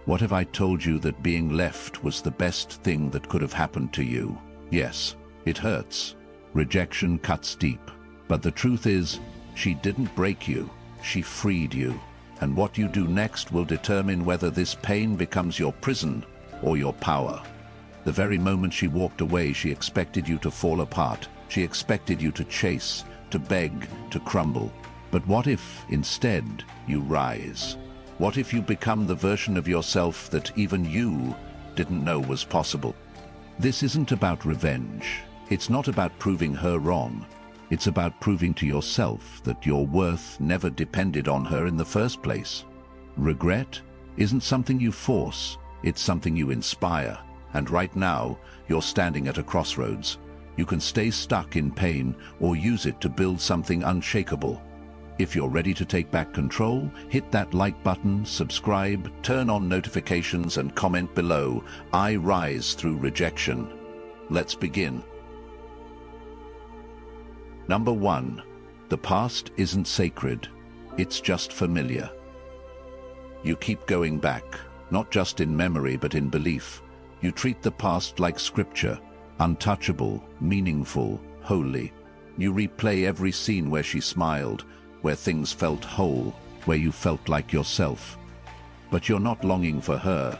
What if I told you that being left was the best thing that could have happened to you? Yes, it hurts. Rejection cuts deep. But the truth is, she didn't break you, she freed you. And what you do next will determine whether this pain becomes your prison or your power. The very moment she walked away, she expected you to fall apart. She expected you to chase, to beg, to crumble. But what if, instead, you rise? What if you become the version of yourself that even you didn't know was possible? This isn't about revenge. It's not about proving her wrong. It's about proving to yourself that your worth never depended on her in the first place. Regret isn't something you force, it's something you inspire. And right now, you're standing at a crossroads. You can stay stuck in pain or use it to build something unshakable. If you're ready to take back control, hit that like button, subscribe, turn on notifications, and comment below, "I rise through rejection." Let's begin. Number 1. The past isn't sacred. It's just familiar. You keep going back, not just in memory but in belief. You treat the past like scripture, untouchable, meaningful, holy. You replay every scene where she smiled, where things felt whole, where you felt like yourself. But you're not longing for her.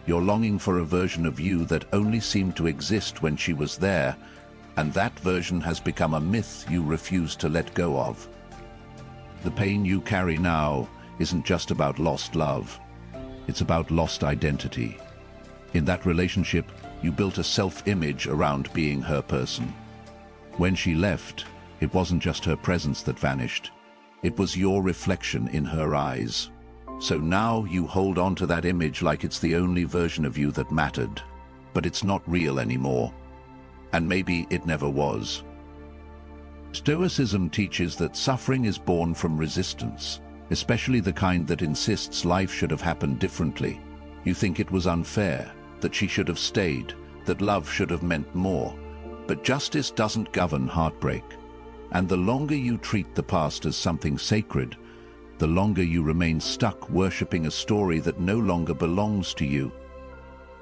You're longing for a version of you that only seemed to exist when she was there, and that version has become a myth you refuse to let go of. The pain you carry now isn't just about lost love. It's about lost identity. In that relationship, you built a self-image around being her person. When she left, it wasn't just her presence that vanished. It was your reflection in her eyes. So now you hold on to that image like it's the only version of you that mattered. But it's not real anymore. And maybe it never was. Stoicism teaches that suffering is born from resistance, especially the kind that insists life should have happened differently. You think it was unfair, that she should have stayed, that love should have meant more. But justice doesn't govern heartbreak. And the longer you treat the past as something sacred, the longer you remain stuck worshipping a story that no longer belongs to you.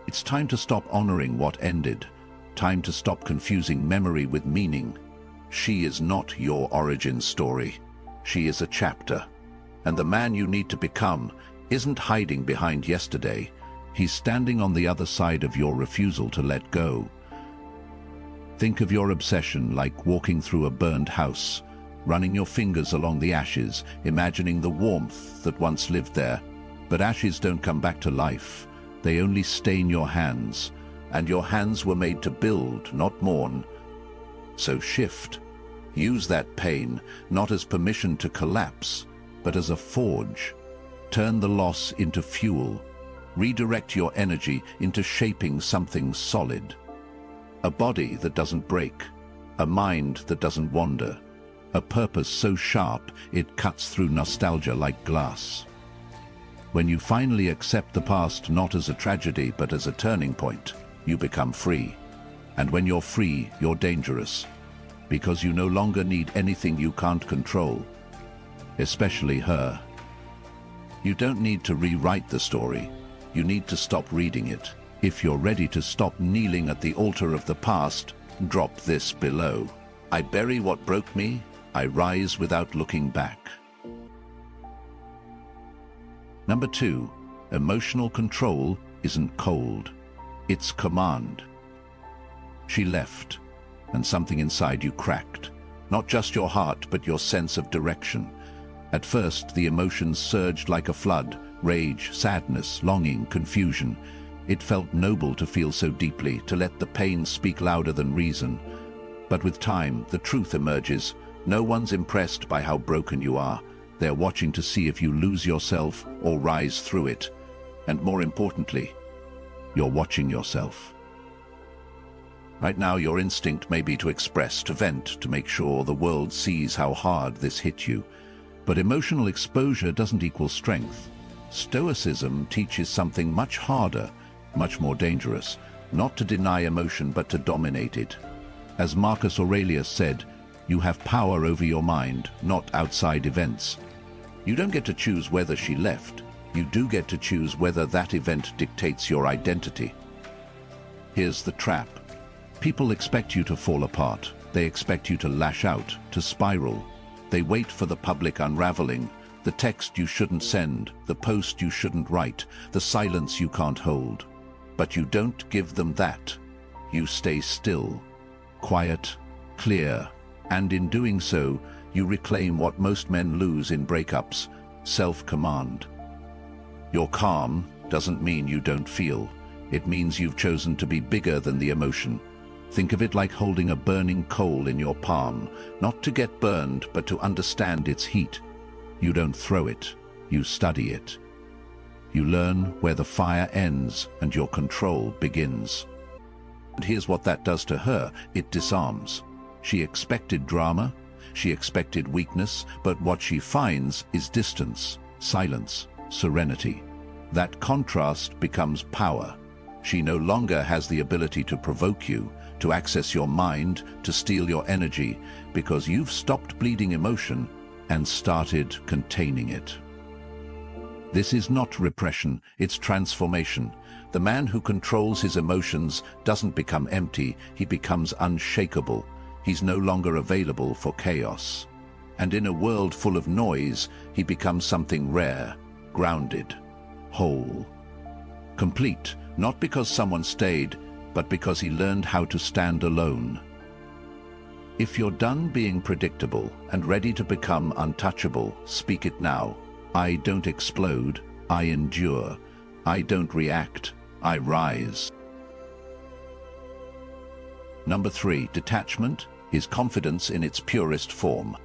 It's time to stop honoring what ended. Time to stop confusing memory with meaning. She is not your origin story. She is a chapter. And the man you need to become isn't hiding behind yesterday. He's standing on the other side of your refusal to let go. Think of your obsession like walking through a burned house, running your fingers along the ashes, imagining the warmth that once lived there. But ashes don't come back to life. They only stain your hands. And your hands were made to build, not mourn. So shift. Use that pain, not as permission to collapse, but as a forge. Turn the loss into fuel. Redirect your energy into shaping something solid. A body that doesn't break, a mind that doesn't wander, a purpose so sharp it cuts through nostalgia like glass. When you finally accept the past not as a tragedy but as a turning point, you become free. And when you're free, you're dangerous, because you no longer need anything you can't control, especially her. You don't need to rewrite the story. You need to stop reading it. If you're ready to stop kneeling at the altar of the past, drop this below. I bury what broke me, I rise without looking back. Number 2, emotional control isn't cold. It's command. She left, and something inside you cracked. Not just your heart, but your sense of direction. At first, the emotions surged like a flood. Rage, sadness, longing, confusion. It felt noble to feel so deeply, to let the pain speak louder than reason. But with time, the truth emerges. No one's impressed by how broken you are. They're watching to see if you lose yourself or rise through it. And more importantly, you're watching yourself. Right now, your instinct may be to express, to vent, to make sure the world sees how hard this hit you. But emotional exposure doesn't equal strength. Stoicism teaches something much harder, much more dangerous, not to deny emotion but to dominate it. As Marcus Aurelius said, you have power over your mind, not outside events. You don't get to choose whether she left. You do get to choose whether that event dictates your identity. Here's the trap. People expect you to fall apart. They expect you to lash out, to spiral. They wait for the public unraveling, the text you shouldn't send, the post you shouldn't write, the silence you can't hold. But you don't give them that. You stay still, quiet, clear, and in doing so, you reclaim what most men lose in breakups: self-command. You're calm doesn't mean you don't feel. It means you've chosen to be bigger than the emotion. Think of it like holding a burning coal in your palm, not to get burned, but to understand its heat. You don't throw it, you study it. You learn where the fire ends and your control begins. And here's what that does to her: it disarms. She expected drama, she expected weakness, but what she finds is distance, silence, serenity. That contrast becomes power. She no longer has the ability to provoke you, to access your mind, to steal your energy, because you've stopped bleeding emotion and started containing it. This is not repression, it's transformation. The man who controls his emotions doesn't become empty, he becomes unshakable. He's no longer available for chaos. And in a world full of noise, he becomes something rare, grounded, whole. Complete, not because someone stayed, but because he learned how to stand alone. If you're done being predictable and ready to become untouchable, speak it now. I don't explode, I endure. I don't react, I rise. Number 3, detachment is confidence in its purest form.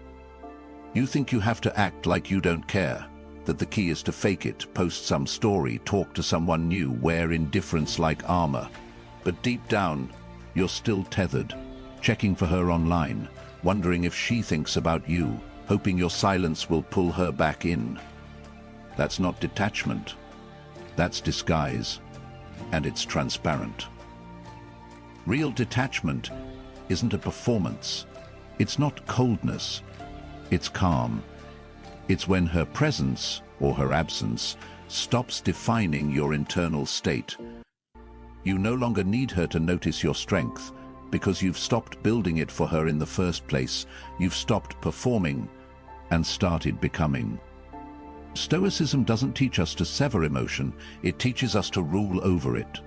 You think you have to act like you don't care, that the key is to fake it, post some story, talk to someone new, wear indifference like armor. But deep down, you're still tethered, checking for her online, wondering if she thinks about you, hoping your silence will pull her back in. That's not detachment. That's disguise, and it's transparent. Real detachment isn't a performance. It's not coldness. It's calm. It's when her presence, or her absence, stops defining your internal state. You no longer need her to notice your strength, because you've stopped building it for her in the first place. You've stopped performing and started becoming. Stoicism doesn't teach us to sever emotion, it teaches us to rule over it,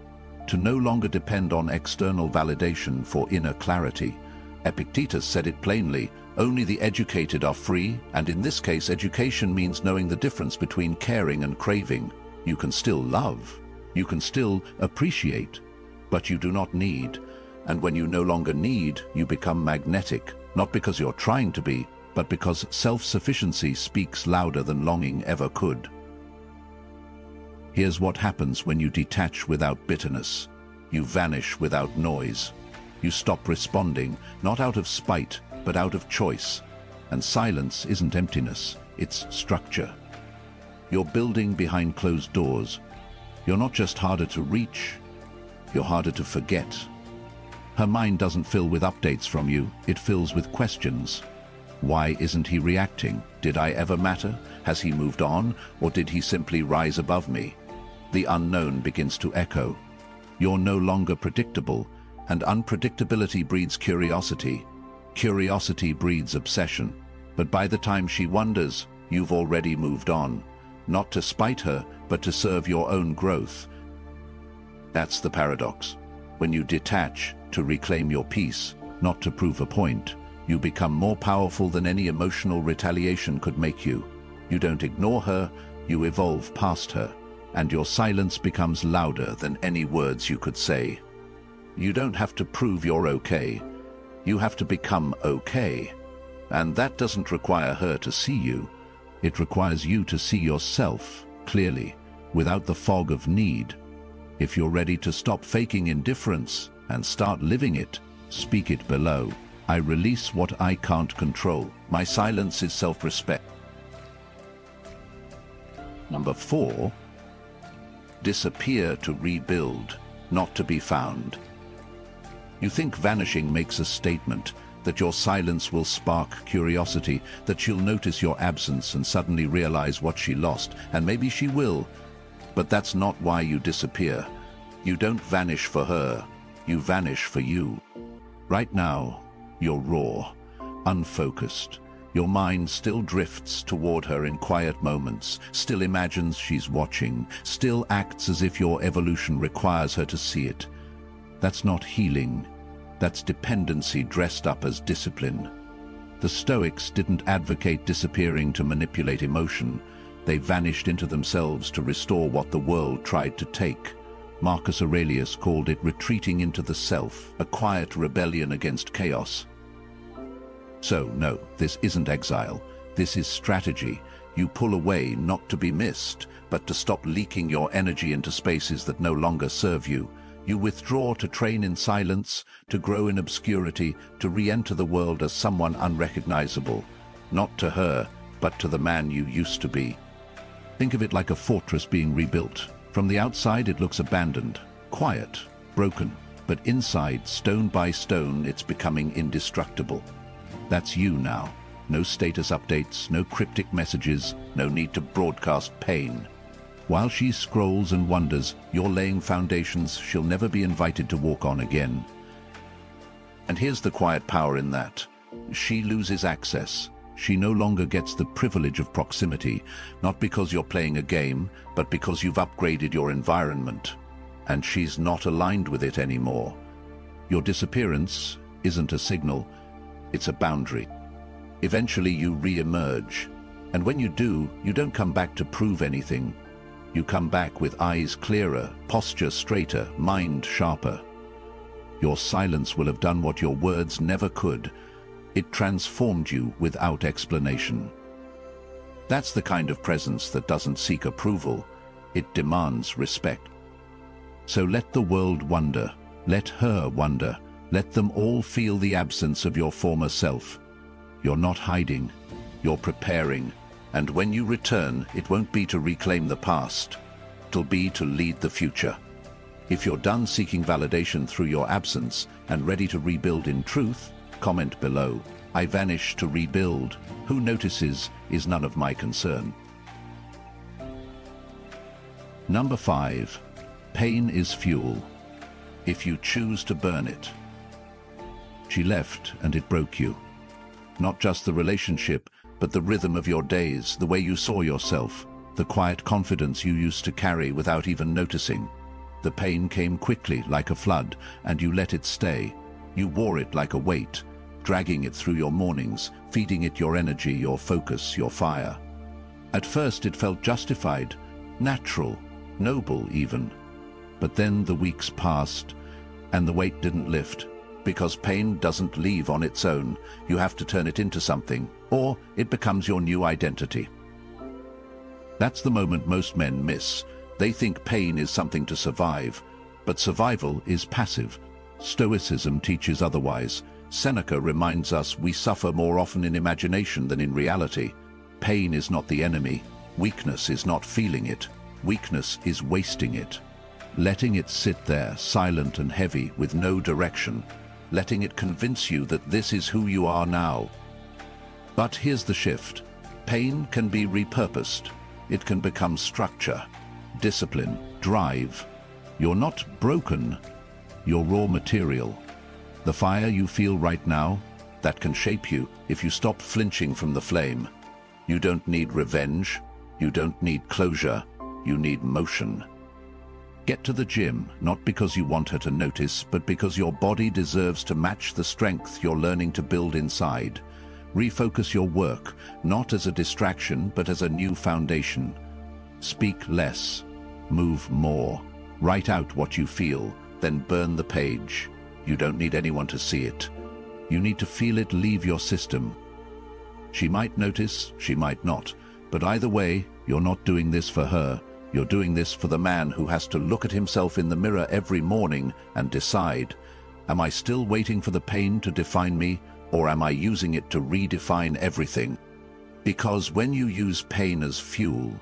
to no longer depend on external validation for inner clarity. Epictetus said it plainly: only the educated are free, and in this case education means knowing the difference between caring and craving. You can still love, you can still appreciate, but you do not need. And when you no longer need, you become magnetic, not because you're trying to be, but because self-sufficiency speaks louder than longing ever could. Here's what happens when you detach without bitterness. You vanish without noise. You stop responding, not out of spite, but out of choice. And silence isn't emptiness, it's structure. You're building behind closed doors. You're not just harder to reach, you're harder to forget. Her mind doesn't fill with updates from you, it fills with questions. Why isn't he reacting? Did I ever matter? Has he moved on? Or did he simply rise above me? The unknown begins to echo. You're no longer predictable, and unpredictability breeds curiosity. Curiosity breeds obsession. But by the time she wonders, you've already moved on. Not to spite her, but to serve your own growth. That's the paradox. When you detach to reclaim your peace, not to prove a point, you become more powerful than any emotional retaliation could make you. You don't ignore her, you evolve past her, and your silence becomes louder than any words you could say. You don't have to prove you're okay. You have to become okay. And that doesn't require her to see you. It requires you to see yourself clearly, without the fog of need. If you're ready to stop faking indifference and start living it, speak it below. I release what I can't control. My silence is self-respect. Number 4, disappear to rebuild, not to be found. You think vanishing makes a statement, that your silence will spark curiosity, that she'll notice your absence and suddenly realize what she lost, and maybe she will. But that's not why you disappear. You don't vanish for her, you vanish for you. Right now, you're raw, unfocused. Your mind still drifts toward her in quiet moments, still imagines she's watching, still acts as if your evolution requires her to see it. That's not healing. That's dependency dressed up as discipline. The Stoics didn't advocate disappearing to manipulate emotion. They vanished into themselves to restore what the world tried to take. Marcus Aurelius called it retreating into the self, a quiet rebellion against chaos. So, no, this isn't exile. This is strategy. You pull away not to be missed, but to stop leaking your energy into spaces that no longer serve you. You withdraw to train in silence, to grow in obscurity, to re-enter the world as someone unrecognizable. Not to her, but to the man you used to be. Think of it like a fortress being rebuilt. From the outside it looks abandoned, quiet, broken, but inside, stone by stone, it's becoming indestructible. That's you now. No status updates, no cryptic messages, no need to broadcast pain. While she scrolls and wonders, you're laying foundations she'll never be invited to walk on again. And here's the quiet power in that. She loses access. She no longer gets the privilege of proximity, not because you're playing a game, but because you've upgraded your environment. And she's not aligned with it anymore. Your disappearance isn't a signal, it's a boundary. Eventually you re-emerge. And when you do, you don't come back to prove anything. You come back with eyes clearer, posture straighter, mind sharper. Your silence will have done what your words never could. It transformed you without explanation. That's the kind of presence that doesn't seek approval. It demands respect. So let the world wonder. Let her wonder. Let them all feel the absence of your former self. You're not hiding. You're preparing. And when you return, it won't be to reclaim the past. It'll be to lead the future. If you're done seeking validation through your absence and ready to rebuild in truth, comment below. I vanish to rebuild. Who notices is none of my concern. Number 5. Pain is fuel, if you choose to burn it. She left and it broke you. Not just the relationship, but the rhythm of your days, the way you saw yourself, the quiet confidence you used to carry without even noticing. The pain came quickly like a flood, and you let it stay. You wore it like a weight, dragging it through your mornings, feeding it your energy, your focus, your fire. At first it felt justified, natural, noble even. But then the weeks passed, and the weight didn't lift. Because pain doesn't leave on its own, you have to turn it into something, or it becomes your new identity. That's the moment most men miss. They think pain is something to survive, but survival is passive. Stoicism teaches otherwise. Seneca reminds us we suffer more often in imagination than in reality. Pain is not the enemy. Weakness is not feeling it. Weakness is wasting it. Letting it sit there, silent and heavy, with no direction. Letting it convince you that this is who you are now. But here's the shift. Pain can be repurposed. It can become structure, discipline, drive. You're not broken. You're raw material. The fire you feel right now, that can shape you if you stop flinching from the flame. You don't need revenge. You don't need closure. You need motion. Get to the gym, not because you want her to notice, but because your body deserves to match the strength you're learning to build inside. Refocus your work, not as a distraction, but as a new foundation. Speak less, move more. Write out what you feel, then burn the page. You don't need anyone to see it. You need to feel it leave your system. She might notice, she might not, but either way, you're not doing this for her. You're doing this for the man who has to look at himself in the mirror every morning and decide, am I still waiting for the pain to define me, or am I using it to redefine everything? Because when you use pain as fuel,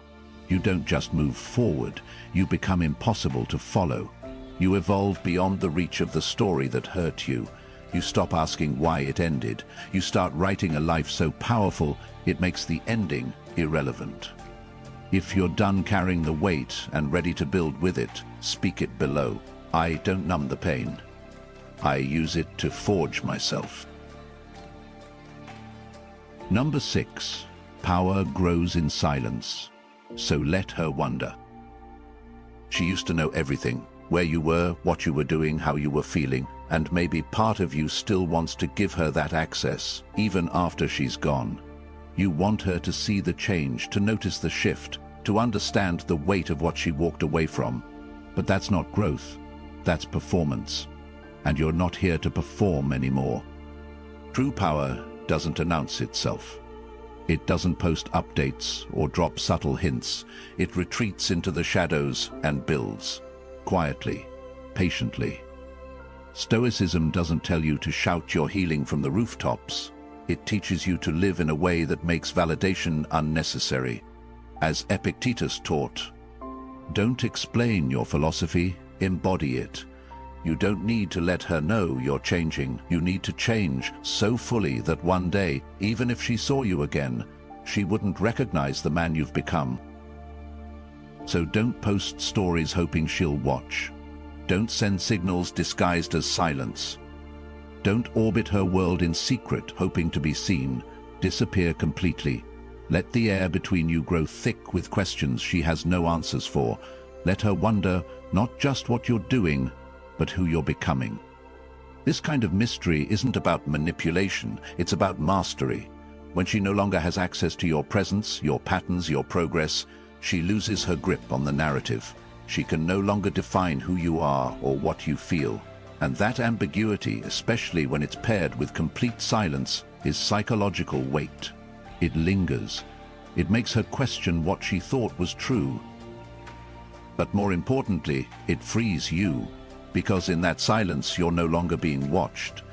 you don't just move forward, you become impossible to follow. You evolve beyond the reach of the story that hurt you. You stop asking why it ended. You start writing a life so powerful, it makes the ending irrelevant. If you're done carrying the weight and ready to build with it, speak it below. I don't numb the pain. I use it to forge myself. Number 6. Power grows in silence. So let her wonder. She used to know everything. Where you were, what you were doing, how you were feeling, and maybe part of you still wants to give her that access, even after she's gone. You want her to see the change, to notice the shift, to understand the weight of what she walked away from. But that's not growth, that's performance. And you're not here to perform anymore. True power doesn't announce itself. It doesn't post updates or drop subtle hints. It retreats into the shadows and builds. Quietly, patiently. Stoicism doesn't tell you to shout your healing from the rooftops. It teaches you to live in a way that makes validation unnecessary. As Epictetus taught, don't explain your philosophy, embody it. You don't need to let her know you're changing. You need to change so fully that one day, even if she saw you again, she wouldn't recognize the man you've become. So don't post stories hoping she'll watch. Don't send signals disguised as silence. Don't orbit her world in secret, hoping to be seen. Disappear completely. Let the air between you grow thick with questions she has no answers for. Let her wonder not just what you're doing, but who you're becoming. This kind of mystery isn't about manipulation, it's about mastery. When she no longer has access to your presence, your patterns, your progress, she loses her grip on the narrative. She can no longer define who you are or what you feel. And that ambiguity, especially when it's paired with complete silence, is psychological weight. It lingers. It makes her question what she thought was true. But more importantly, it frees you, because in that silence you're no longer being watched.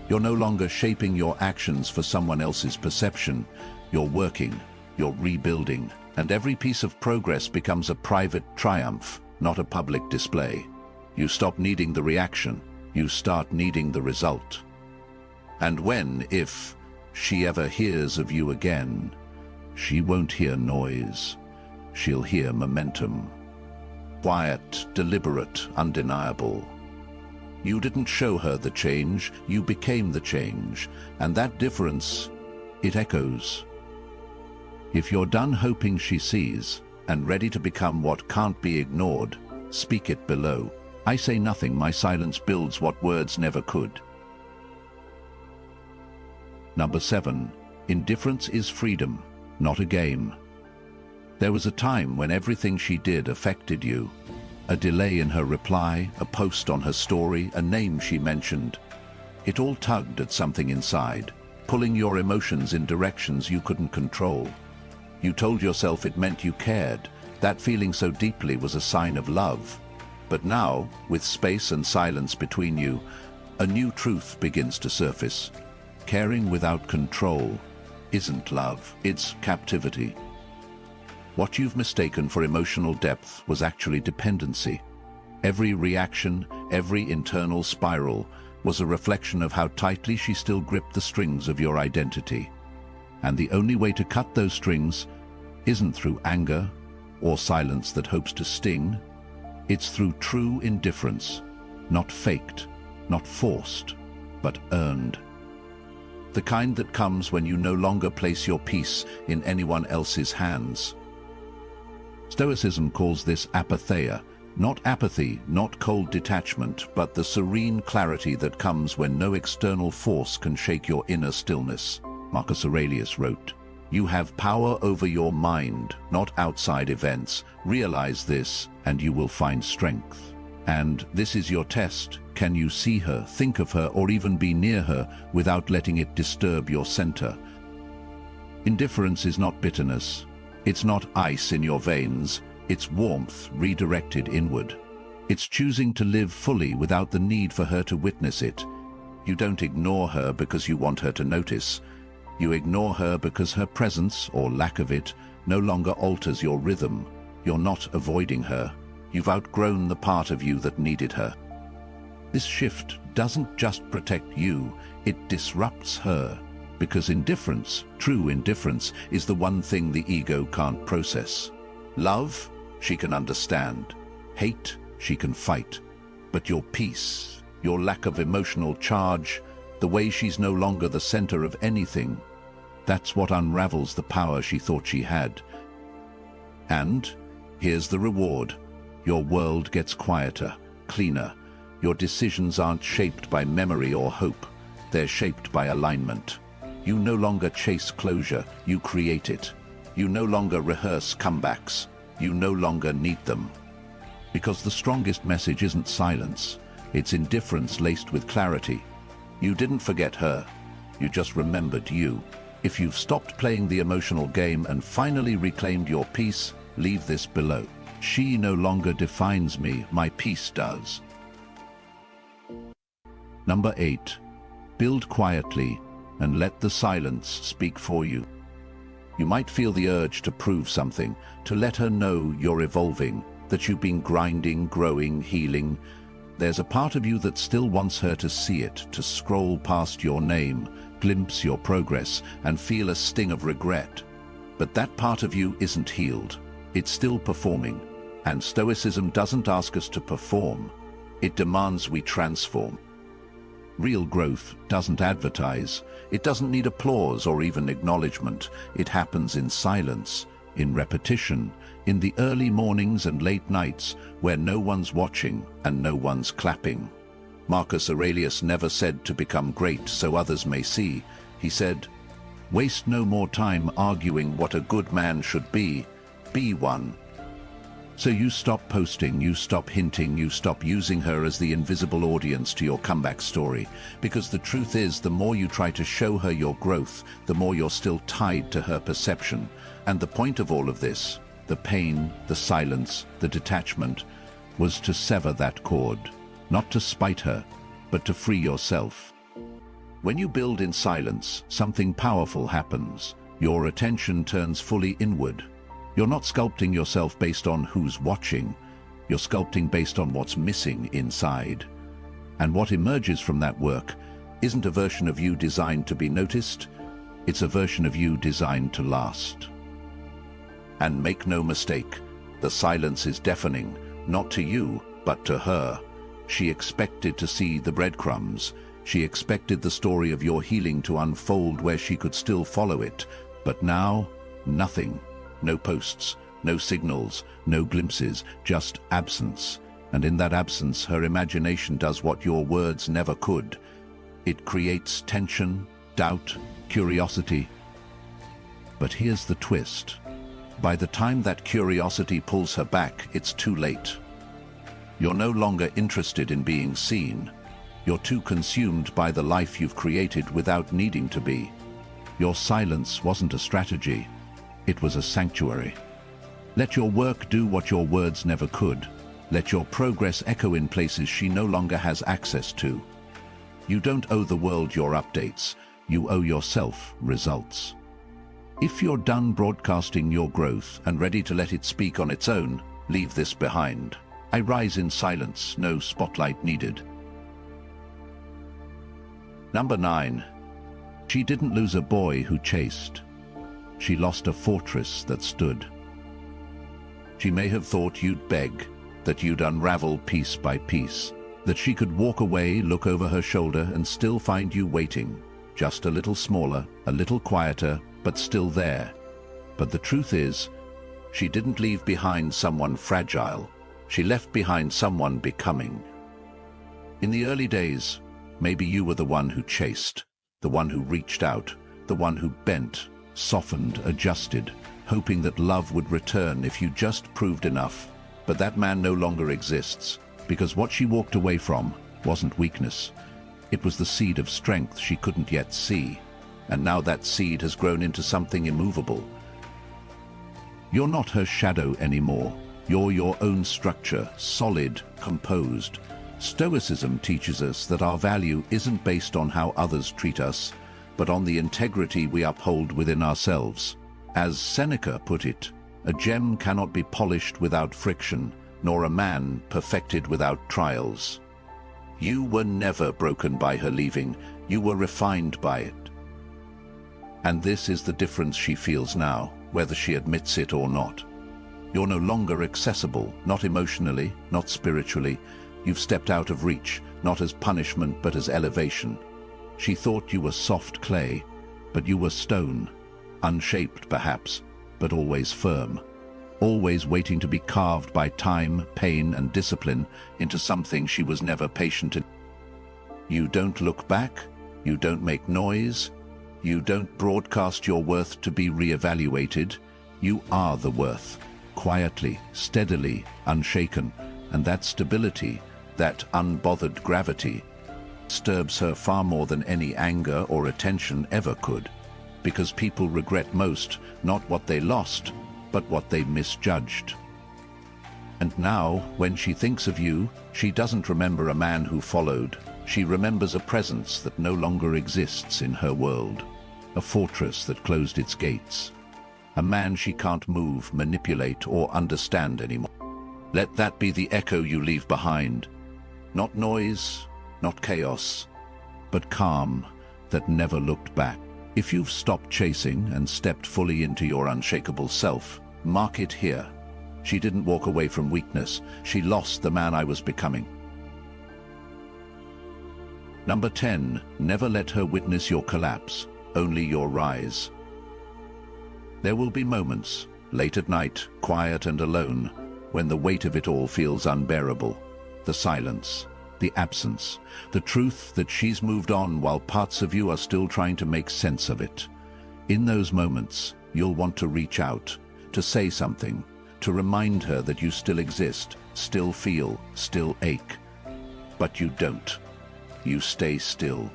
You're no longer shaping your actions for someone else's perception. You're working, you're rebuilding, and every piece of progress becomes a private triumph, not a public display. You stop needing the reaction, you start needing the result. And when, if, she ever hears of you again, she won't hear noise, she'll hear momentum. Quiet, deliberate, undeniable. You didn't show her the change, you became the change, and that difference, it echoes. If you're done hoping she sees, and ready to become what can't be ignored, speak it below. I say nothing, my silence builds what words never could. Number 7. Indifference is freedom, not a game. There was a time when everything she did affected you. A delay in her reply, a post on her story, a name she mentioned. It all tugged at something inside, pulling your emotions in directions you couldn't control. You told yourself it meant you cared. That feeling so deeply was a sign of love. But now, with space and silence between you, a new truth begins to surface. Caring without control isn't love, it's captivity. What you've mistaken for emotional depth was actually dependency. Every reaction, every internal spiral was a reflection of how tightly she still gripped the strings of your identity. And the only way to cut those strings isn't through anger or silence that hopes to sting. It's through true indifference, not faked, not forced, but earned. The kind that comes when you no longer place your peace in anyone else's hands. Stoicism calls this apatheia, not apathy, not cold detachment, but the serene clarity that comes when no external force can shake your inner stillness. Marcus Aurelius wrote, "You have power over your mind, not outside events. Realize this, and you will find strength." And this is your test. Can you see her, think of her, or even be near her without letting it disturb your center? Indifference is not bitterness. It's not ice in your veins. It's warmth redirected inward. It's choosing to live fully without the need for her to witness it. You don't ignore her because you want her to notice. You ignore her because her presence, or lack of it, no longer alters your rhythm. You're not avoiding her. You've outgrown the part of you that needed her. This shift doesn't just protect you, it disrupts her. Because indifference, true indifference, is the one thing the ego can't process. Love, she can understand. Hate, she can fight. But your peace, your lack of emotional charge, the way she's no longer the center of anything, that's what unravels the power she thought she had. And here's the reward. Your world gets quieter, cleaner. Your decisions aren't shaped by memory or hope. They're shaped by alignment. You no longer chase closure, you create it. You no longer rehearse comebacks. You no longer need them. Because the strongest message isn't silence, it's indifference laced with clarity. You didn't forget her, you just remembered you. If you've stopped playing the emotional game and finally reclaimed your peace, leave this below. She no longer defines me, my peace does. Number 8. Build quietly and let the silence speak for you. You might feel the urge to prove something, to let her know you're evolving, that you've been grinding, growing, healing. There's a part of you that still wants her to see it, to scroll past your name, glimpse your progress, and feel a sting of regret. But that part of you isn't healed. It's still performing. And Stoicism doesn't ask us to perform. It demands we transform. Real growth doesn't advertise. It doesn't need applause or even acknowledgement. It happens in silence, in repetition, in the early mornings and late nights where no one's watching and no one's clapping. Marcus Aurelius never said to become great so others may see. He said, "Waste no more time arguing what a good man should be one." So you stop posting, you stop hinting, you stop using her as the invisible audience to your comeback story. Because the truth is, the more you try to show her your growth, the more you're still tied to her perception. And the point of all of this, the pain, the silence, the detachment, was to sever that cord. Not to spite her, but to free yourself. When you build in silence, something powerful happens. Your attention turns fully inward. You're not sculpting yourself based on who's watching. You're sculpting based on what's missing inside. And what emerges from that work isn't a version of you designed to be noticed. It's a version of you designed to last. And make no mistake, the silence is deafening, not to you, but to her. She expected to see the breadcrumbs. She expected the story of your healing to unfold where she could still follow it. But now, nothing. No posts, no signals, no glimpses, just absence. And in that absence, her imagination does what your words never could. It creates tension, doubt, curiosity. But here's the twist. By the time that curiosity pulls her back, it's too late. You're no longer interested in being seen. You're too consumed by the life you've created without needing to be. Your silence wasn't a strategy. It was a sanctuary. Let your work do what your words never could. Let your progress echo in places she no longer has access to. You don't owe the world your updates. You owe yourself results. If you're done broadcasting your growth and ready to let it speak on its own, leave this behind. I rise in silence, no spotlight needed. Number 9. She didn't lose a boy who chased. She lost a fortress that stood. She may have thought you'd beg, that you'd unravel piece by piece, that she could walk away, look over her shoulder, and still find you waiting, just a little smaller, a little quieter, but still there. But the truth is, she didn't leave behind someone fragile. She left behind someone becoming. In the early days, maybe you were the one who chased, the one who reached out, the one who bent, softened, adjusted, hoping that love would return if you just proved enough. But that man no longer exists, because what she walked away from wasn't weakness. It was the seed of strength she couldn't yet see, and now that seed has grown into something immovable. You're not her shadow anymore. You're your own structure, solid, composed. Stoicism teaches us that our value isn't based on how others treat us, but on the integrity we uphold within ourselves. As Seneca put it, a gem cannot be polished without friction, nor a man perfected without trials. You were never broken by her leaving, you were refined by it. And this is the difference she feels now, whether she admits it or not. You're no longer accessible, not emotionally, not spiritually. You've stepped out of reach, not as punishment but as elevation. She thought you were soft clay, but you were stone, unshaped perhaps, but always firm, always waiting to be carved by time, pain and discipline into something she was never patient in. You don't look back, you don't make noise, you don't broadcast your worth to be re-evaluated. You are the worth, quietly, steadily, unshaken, and that stability, that unbothered gravity, disturbs her far more than any anger or attention ever could, because people regret most not what they lost, but what they misjudged. And now, when she thinks of you, she doesn't remember a man who followed. She remembers a presence that no longer exists in her world, a fortress that closed its gates, a man she can't move, manipulate, or understand anymore. Let that be the echo you leave behind. Not noise, not chaos, but calm that never looked back. If you've stopped chasing and stepped fully into your unshakable self, mark it here. She didn't walk away from weakness. She lost the man I was becoming. Number 10, never let her witness your collapse, only your rise. There will be moments, late at night, quiet and alone, when the weight of it all feels unbearable. The silence, the absence, the truth that she's moved on while parts of you are still trying to make sense of it. In those moments, you'll want to reach out, to say something, to remind her that you still exist, still feel, still ache. But you don't. You stay still.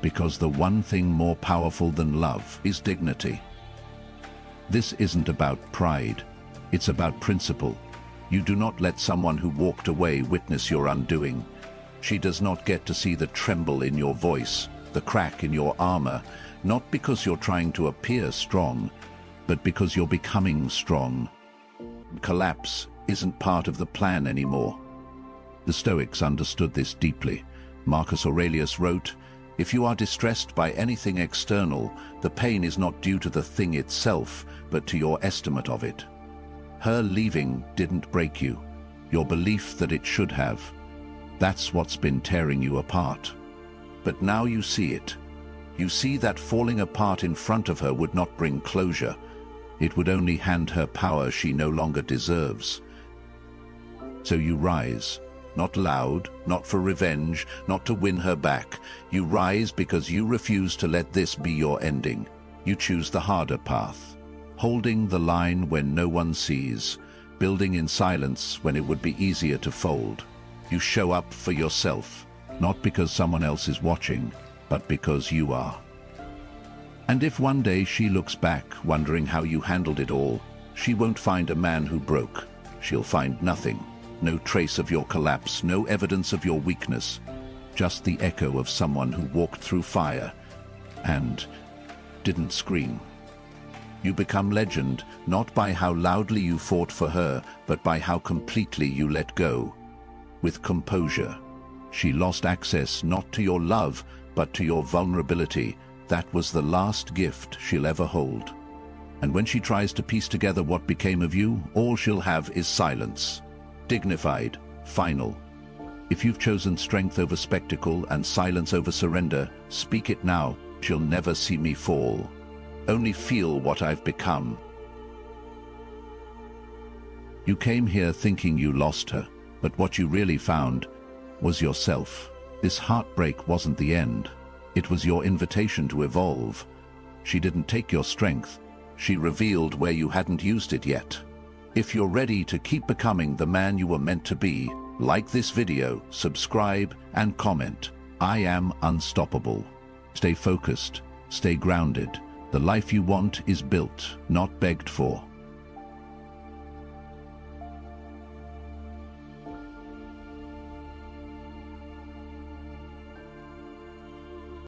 Because the one thing more powerful than love is dignity. This isn't about pride. It's about principle. You do not let someone who walked away witness your undoing. She does not get to see the tremble in your voice, the crack in your armor, not because you're trying to appear strong, but because you're becoming strong. Collapse isn't part of the plan anymore. The Stoics understood this deeply. Marcus Aurelius wrote, "If you are distressed by anything external, the pain is not due to the thing itself, but to your estimate of it." Her leaving didn't break you, your belief that it should have. That's what's been tearing you apart. But now you see it. You see that falling apart in front of her would not bring closure. It would only hand her power she no longer deserves. So you rise, not loud, not for revenge, not to win her back. You rise because you refuse to let this be your ending. You choose the harder path, holding the line when no one sees, building in silence when it would be easier to fold. You show up for yourself, not because someone else is watching, but because you are. And if one day she looks back, wondering how you handled it all, she won't find a man who broke. She'll find nothing. No trace of your collapse, no evidence of your weakness. Just the echo of someone who walked through fire and didn't scream. You become legend, not by how loudly you fought for her, but by how completely you let go. With composure. She lost access not to your love, but to your vulnerability. That was the last gift she'll ever hold. And when she tries to piece together what became of you, all she'll have is silence. Dignified, final. If you've chosen strength over spectacle and silence over surrender, speak it now. She'll never see me fall. Only feel what I've become. You came here thinking you lost her, but what you really found was yourself. This heartbreak wasn't the end. It was your invitation to evolve. She didn't take your strength. She revealed where you hadn't used it yet. If you're ready to keep becoming the man you were meant to be, like this video, subscribe, and comment. I am unstoppable. Stay focused, stay grounded. The life you want is built, not begged for.